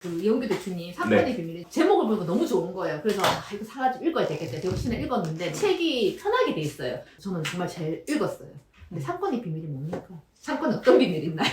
그 이용규 대표님 사건의 비밀의 제목을 보고 너무 좋은 거예요. 그래서 이거 사가지고 읽어야 되겠다. 역시나 읽었는데 책이 편하게 돼 있어요. 저는 정말 잘 읽었어요. 근데 사건의 비밀이 뭡니까? 사건은 어떤 비밀이 있나요?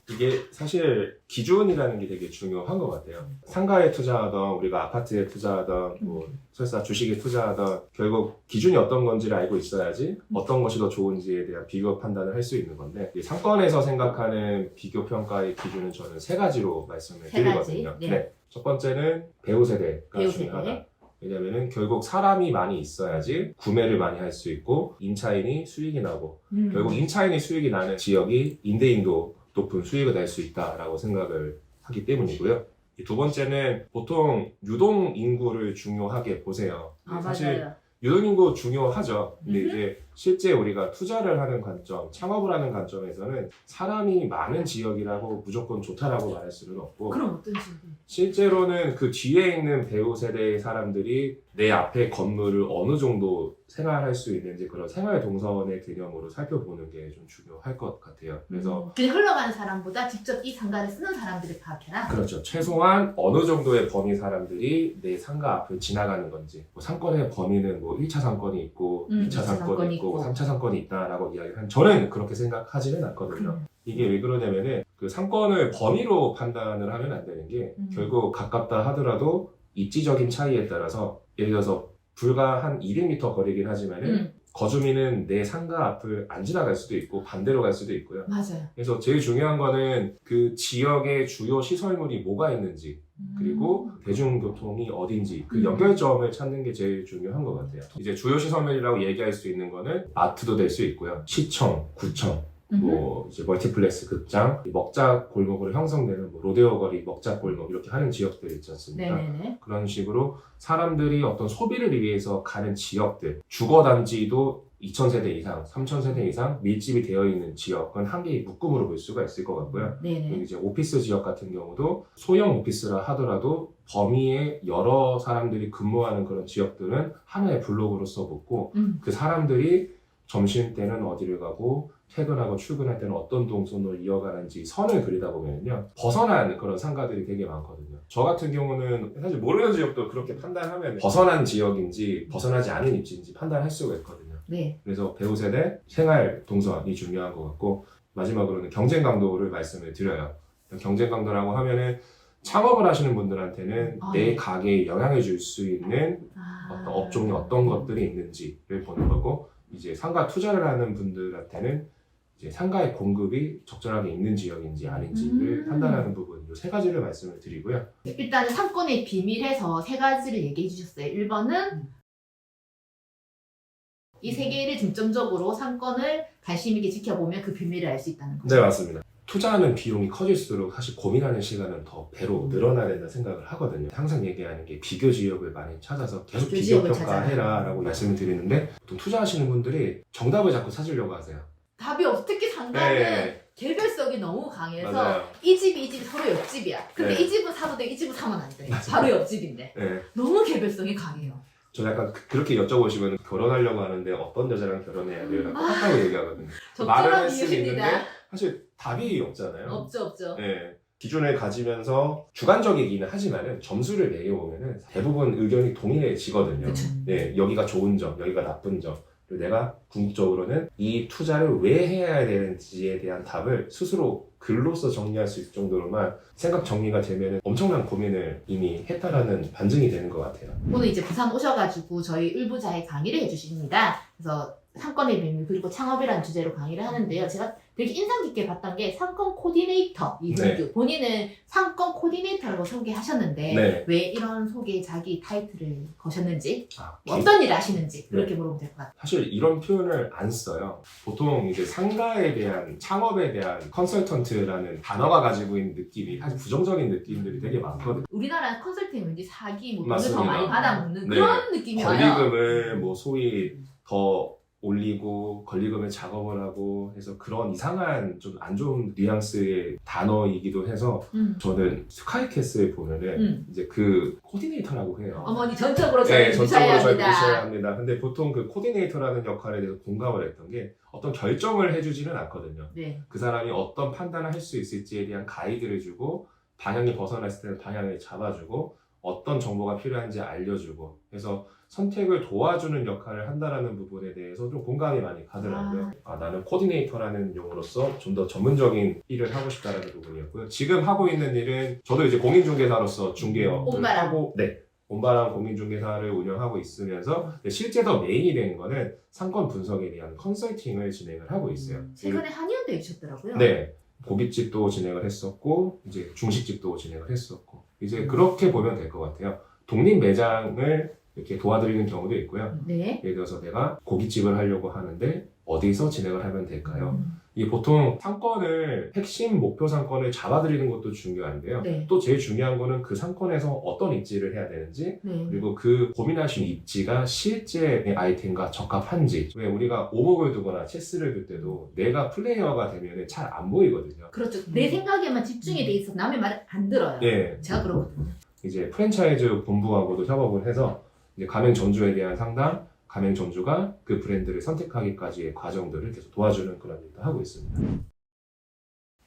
이게 사실 기준이라는 게 되게 중요한 것 같아요. 상가에 투자하던 우리가 아파트에 투자하던 뭐 설사 주식에 투자하던 결국 기준이 어떤 건지를 알고 있어야지 어떤 것이 더 좋은지에 대한 비교 판단을 할 수 있는 건데 이 상권에서 생각하는 비교 평가의 기준은 저는 세 가지로 말씀을 드리거든요. 네. 첫 번째는 배우 세대가 배우 중요하다. 세대. 왜냐면은 결국 사람이 많이 있어야지 구매를 많이 할 수 있고 임차인이 수익이 나고 결국 임차인이 수익이 나는 지역이 임대인도 높은 수익을 낼 수 있다라고 생각을 하기 때문이고요. 두 번째는 보통 유동 인구를 중요하게 보세요. 사실 맞아요. 유동 인구 중요하죠. 근데 이제 실제 우리가 투자를 하는 관점, 창업을 하는 관점에서는 사람이 많은 지역이라고 무조건 좋다라고 말할 수는 없고 그럼 어떤 식으로? 실제로는 그 뒤에 있는 배우 세대의 사람들이 내 앞에 건물을 어느 정도 생활할 수 있는지 그런 생활 동선의 개념으로 살펴보는 게 좀 중요할 것 같아요. 그래서 그냥 흘러가는 사람보다 직접 이 상가를 쓰는 사람들을 파악해라. 그렇죠. 최소한 어느 정도의 범위 사람들이 내 상가 앞을 지나가는 건지 뭐 상권의 범위는 뭐 1차 상권이 있고 2차 상권이 있고 3차 상권이 있다라고 이야기를 저는 그렇게 생각하지는 않거든요. 이게 왜 그러냐면은 그 상권을 범위로 판단을 하면 안 되는 게 결국 가깝다 하더라도 입지적인 차이에 따라서 예를 들어서 불과 한 200m 거리긴 하지만은 거주민은 내 상가 앞을 안 지나갈 수도 있고 반대로 갈 수도 있고요. 맞아요. 그래서 제일 중요한 거는 그 지역의 주요 시설물이 뭐가 있는지 그리고 대중교통이 어딘지 그 연결점을 찾는 게 제일 중요한 것 같아요. 이제 주요 시설물이라고 얘기할 수 있는 거는 마트도 될 수 있고요. 시청, 구청, 뭐 이제 멀티플렉스 극장, 먹자 골목으로 형성되는 뭐 로데오 거리, 먹자 골목 이렇게 하는 지역들 있지 않습니까? 네네네. 그런 식으로 사람들이 어떤 소비를 위해서 가는 지역들, 주거단지도 2000세대 이상, 3000세대 이상 밀집이 되어 있는 지역은 한 개의 묶음으로 볼 수가 있을 것 같고요. 네네. 그리고 이제 오피스 지역 같은 경우도 소형 오피스라 하더라도 범위에 여러 사람들이 근무하는 그런 지역들은 하나의 블록으로서 붙고 그 사람들이 점심때는 어디를 가고 퇴근하고 출근할 때는 어떤 동선으로 이어가는지 선을 그리다 보면요 벗어난 그런 상가들이 되게 많거든요. 저 같은 경우는 사실 모르는 지역도 그렇게 판단하면 벗어난 지역인지 벗어나지 않은 입지인지 판단할 수가 있거든요. 네. 그래서 배우 세대 생활 동선이 중요한 것 같고 마지막으로는 경쟁 강도를 말씀을 드려요. 경쟁 강도라고 하면은 창업을 하시는 분들한테는 내 가게에 영향을 줄 수 있는 어떤 업종이 어떤 것들이 있는지를 보는 거고 이제 상가 투자를 하는 분들한테는 이제 상가의 공급이 적절하게 있는 지역인지 아닌지를 판단하는 부분 이 세 가지를 말씀을 드리고요. 일단은 상권의 비밀에서 세 가지를 얘기해 주셨어요. 1번은 이 세 개를 중점적으로 상권을 관심 있게 지켜보면 그 비밀을 알 수 있다는 거죠. 네, 맞습니다. 투자하는 비용이 커질수록 사실 고민하는 시간은 더 배로 늘어나야 된다 생각을 하거든요. 항상 얘기하는 게 비교 지역을 많이 찾아서 계속 비교 평가해라 라고 말씀을 드리는데 보통 투자하시는 분들이 정답을 자꾸 찾으려고 하세요. 답이 없어. 특히 상가는 개별성이 너무 강해서 맞아요. 이 집이 이 집이 서로 옆집이야. 근데 네. 이 집은 사도 돼, 이 집은 사면 안 돼. 맞아요. 바로 옆집인데. 네. 너무 개별성이 강해요. 저 약간 그렇게 여쭤보시면 결혼하려고 하는데 어떤 여자랑 결혼해야 돼요? 똑같다고 얘기하거든요. 말은 할 수는 있는데 사실 답이 없잖아요. 없죠. 네. 기준을 가지면서 주관적이기는 하지만은 점수를 매겨보면은 대부분 의견이 동일해지거든요. 그쵸. 네, 여기가 좋은 점, 여기가 나쁜 점. 그리고 내가 궁극적으로는 이 투자를 왜 해야 되는지에 대한 답을 스스로 글로써 정리할 수 있을 정도로만 생각 정리가 되면 엄청난 고민을 이미 했다라는 반증이 되는 것 같아요. 오늘 이제 부산 오셔가지고 저희 을부자의 강의를 해주십니다. 그래서 상권의 비밀 그리고 창업이라는 주제로 강의를 하는데요. 제가 되게 인상 깊게 봤던 게 상권 코디네이터 이분규 본인은 상권 코디네이터라고 소개하셨는데 왜 이런 소개 자기 타이틀을 거셨는지 어떤 일을 하시는지 그렇게 물어보면 될 것 같아요. 사실 이런 표현을 안 써요. 보통 이제 상가에 대한 창업에 대한 컨설턴트라는 단어가 가지고 있는 느낌이 사실 부정적인 느낌들이 되게 많거든요. 우리나라 컨설팅 왠지 사기 뭐 돈을 더 맞습니다. 많이 받아먹는 네. 그런 느낌이 와요. 권리금을 뭐 소위 더 올리고 권리금을 작업을 하고 해서 그런 이상한 좀 안 좋은 뉘앙스의 단어이기도 해서 저는 스카이캐슬 보면은 이제 그 코디네이터라고 해요. 어머니 전적으로 저를 네, 전적으로 저를 무시해야 무시해야 합니다. 합니다. 근데 보통 그 코디네이터라는 역할에 대해서 공감을 했던 게 어떤 결정을 해주지는 않거든요. 네. 그 사람이 어떤 판단을 할 수 있을지에 대한 가이드를 주고 방향이 벗어났을 때는 방향을 잡아주고 어떤 정보가 필요한지 알려주고 그래서 선택을 도와주는 역할을 한다라는 부분에 대해서 좀 공감이 많이 가더라고요. 나는 코디네이터라는 용어로서 좀 더 전문적인 일을 하고 싶다라는 부분이었고요. 지금 하고 있는 일은 저도 이제 공인중개사로서 중개업을 온바람. 하고 온바람 공인중개사를 운영하고 있으면서 실제 더 메인이 되는 거는 상권 분석에 대한 컨설팅을 진행을 하고 있어요. 최근에 한의원도 해주셨더라고요. 네. 고깃집도 진행을 했었고 이제 중식집도 진행을 했었고 이제 그렇게 보면 될 것 같아요. 독립 매장을 이렇게 도와드리는 경우도 있고요. 네. 예를 들어서 내가 고깃집을 하려고 하는데 어디서 진행을 하면 될까요? 이 보통 상권을 핵심 목표 상권을 잡아드리는 것도 중요한데요. 네. 또 제일 중요한 거는 그 상권에서 어떤 입지를 해야 되는지 네. 그리고 그 고민하신 입지가 실제 아이템과 적합한지. 왜 우리가 오목을 두거나 체스를 둘 때도 내가 플레이어가 되면 잘 안 보이거든요. 그렇죠. 내 생각에만 집중이 돼 있어 남의 말을 안 들어요. 네. 제가 그렇거든요. 이제 프랜차이즈 본부하고도 협업을 해서 이제 가맹 전주에 대한 상담, 가맹 전주가 그 브랜드를 선택하기까지의 과정들을 계속 도와주는 그런 일도 하고 있습니다.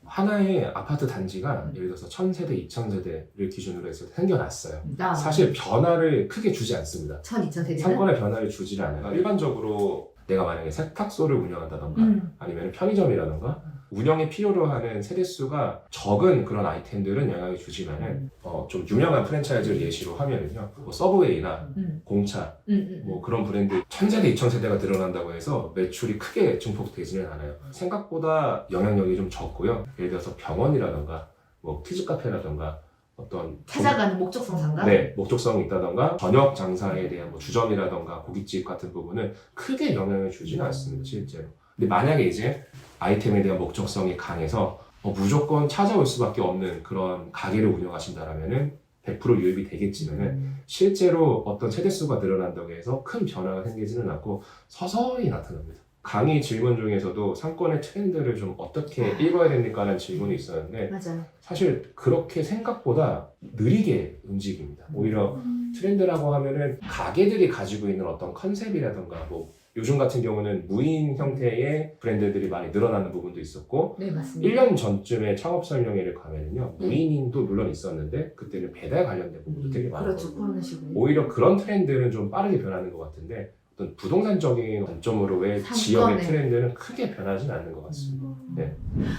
하나의 아파트 단지가 예를 들어서 1000세대, 2000세대를 기준으로 해서 생겨났어요. 사실 변화를 크게 주지 않습니다. 2000세대는? 상권의 변화를 주지를 않아요. 일반적으로 내가 만약에 세탁소를 운영한다던가 아니면 편의점이라던가 운영에 필요로 하는 세대수가 적은 그런 아이템들은 영향을 주지만은 좀 유명한 프랜차이즈를 예시로 하면은요 뭐 서브웨이나 공차 뭐 그런 브랜드 1000세대, 2000세대가 늘어난다고 해서 매출이 크게 증폭되지는 않아요. 생각보다 영향력이 좀 적고요. 예를 들어서 병원이라던가 뭐 키즈카페라던가 어떤 찾아가는 목적성 상가? 네, 목적성이 있다던가 저녁 장사에 대한 뭐 주점이라던가 고깃집 같은 부분은 크게 영향을 주지는 않습니다, 실제로. 근데 만약에 이제 아이템에 대한 목적성이 강해서 무조건 찾아올 수밖에 없는 그런 가게를 운영하신다라면은 100% 유입이 되겠지만은 실제로 어떤 세대수가 늘어난다고 해서 큰 변화가 생기지는 않고 서서히 나타납니다. 강의 질문 중에서도 상권의 트렌드를 좀 어떻게 읽어야 됩니까? 라는 질문이 있었는데 맞아요. 사실 그렇게 생각보다 느리게 움직입니다. 오히려 트렌드라고 하면은 가게들이 가지고 있는 어떤 컨셉이라던가 뭐 요즘 같은 경우는 무인 형태의 브랜드들이 많이 늘어나는 부분도 있었고 네, 맞습니다. 1년 전쯤에 창업 설명회를 가면은요 무인도 물론 있었는데 그때는 배달 관련된 부분도 되게 많았거든요. 그렇죠. 코로나 시국에. 오히려 그런 트렌드는 좀 빠르게 변하는 것 같은데 어떤 부동산적인 관점으로 왜 지역의 트렌드는 크게 변하진 않는 것 같습니다. 네.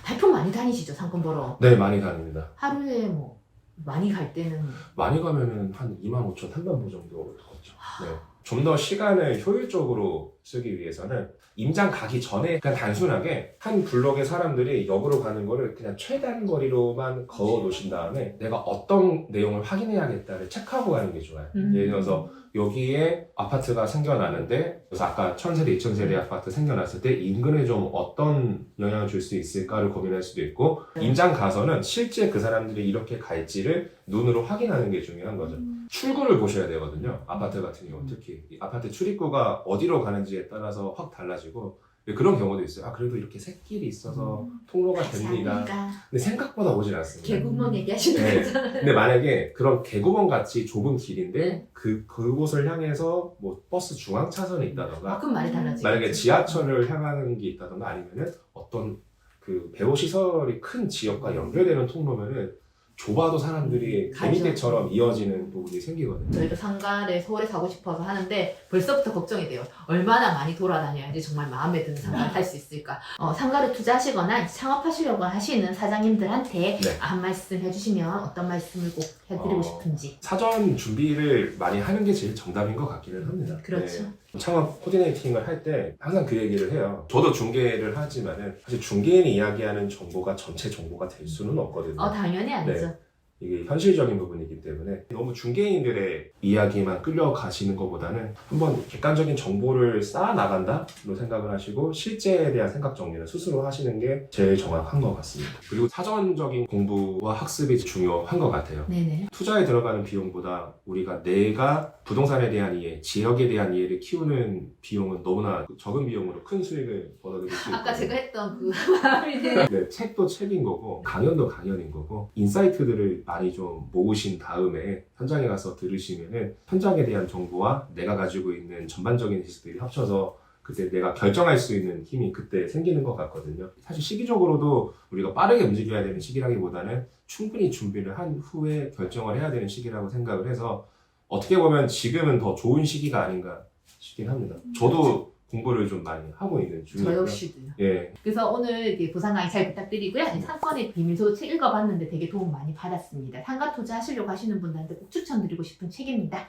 발품 많이 다니시죠, 상권 보러? 네, 많이 다닙니다. 하루에 뭐 많이 갈 때는 많이 가면은 한 25,000, 30,000보 정도 걷죠. 네. 좀 더 시간을 효율적으로 쓰기 위해서는 임장 가기 전에 그냥 단순하게 한 블록의 사람들이 역으로 가는 거를 그냥 최단 거리로만 걸어 놓으신 다음에 내가 어떤 내용을 확인해야겠다를 체크하고 가는 게 좋아요. 예를 들어서 여기에 아파트가 생겨나는데 그래서 아까 1000세대, 2000세대 아파트 생겨났을 때 인근에 좀 어떤 영향을 줄 수 있을까를 고민할 수도 있고 임장 가서는 실제 그 사람들이 이렇게 갈지를 눈으로 확인하는 게 중요한 거죠. 출구를 보셔야 되거든요. 아파트 같은 경우는 특히 이 아파트 출입구가 어디로 가는지에 따라서 확 달라지고 그런 경우도 있어요. 아 그래도 이렇게 샛길이 있어서 통로가 됩니다. 근데 생각보다 오질 않습니다. 개구멍 얘기하시는 거잖아요. 근데 만약에 그런 개구멍 같이 좁은 길인데 그곳을 향해서 뭐 버스 중앙 차선이 있다던가 그럼 말이 달라지죠. 만약에 지하철을 향하는 게 있다던가 아니면은 어떤 그 배우 시설이 큰 지역과 연결되는 통로면은 좁아도 사람들이 개미떼처럼 이어지는 부분이 생기거든요. 저희도 상가를 서울에 사고 싶어서 하는데 벌써부터 걱정이 돼요. 얼마나 많이 돌아다녀야지 정말 마음에 드는 상가를 살 수 있을까. 상가를 투자하시거나 창업하시려고 하시는 사장님들한테 한 말씀 해주시면 어떤 말씀을 꼭 해드리고 싶은지. 사전 준비를 많이 하는 게 제일 정답인 것 같기는 합니다. 그렇죠. 네. 창업 코디네이팅을 할 때 항상 그 얘기를 해요. 저도 중개를 하지만은 사실 중개인이 이야기하는 정보가 전체 정보가 될 수는 없거든요. 당연히 아니죠. 네. 이게 현실적인 부분이기 때문에 너무 중개인들의 이야기만 끌려가시는 것보다는 한번 객관적인 정보를 쌓아나간다로 생각을 하시고 실제에 대한 생각 정리를 스스로 하시는 게 제일 정확한 것 같습니다. 그리고 사전적인 공부와 학습이 중요한 것 같아요. 네네. 투자에 들어가는 비용보다 우리가 내가 부동산에 대한 이해, 지역에 대한 이해를 키우는 비용은 너무나 적은 비용으로 큰 수익을 얻어들일 수 있거든요. 아까 제가 했던 그 마음이네. 네, 책도 책인 거고 강연도 강연인 거고 인사이트들을 많이 좀 모으신 다음에 현장에 가서 들으시면은 현장에 대한 정보와 내가 가지고 있는 전반적인 지식들이 합쳐서 그때 내가 결정할 수 있는 힘이 그때 생기는 것 같거든요. 사실 시기적으로도 우리가 빠르게 움직여야 되는 시기라기보다는 충분히 준비를 한 후에 결정을 해야 되는 시기라고 생각을 해서 어떻게 보면 지금은 더 좋은 시기가 아닌가 싶긴 합니다. 저도 공부를 좀 많이 하고 있는 저 중이고요. 역시도요. 예. 그래서 오늘 이렇게 부산 강의 잘 부탁드리고요. 이 상권의 비밀 저도 책 읽어봤는데 되게 도움 많이 받았습니다. 상가 투자하시려고 하시는 분들한테 꼭 추천드리고 싶은 책입니다.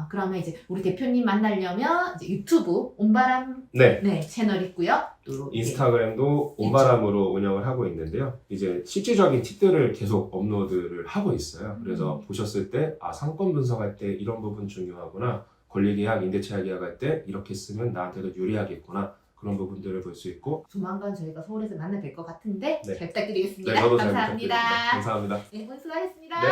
그러면 이제 우리 대표님 만나려면 이제 유튜브 온바람 네. 채널 있고요. 또 인스타그램도 온바람으로 운영을 하고 있는데요. 이제 실질적인 팁들을 계속 업로드를 하고 있어요. 그래서 보셨을 때 상권 분석할 때 이런 부분 중요하구나. 권리계약, 임대차 계약할 때 이렇게 쓰면 나한테도 유리하겠구나. 그런 부분들을 볼 수 있고 조만간 저희가 서울에서 만나 뵐 것 같은데 네. 잘 부탁드리겠습니다. 네, 저도 잘 감사합니다. 부탁드립니다. 감사합니다. 네, 오늘 수고하셨습니다. 네.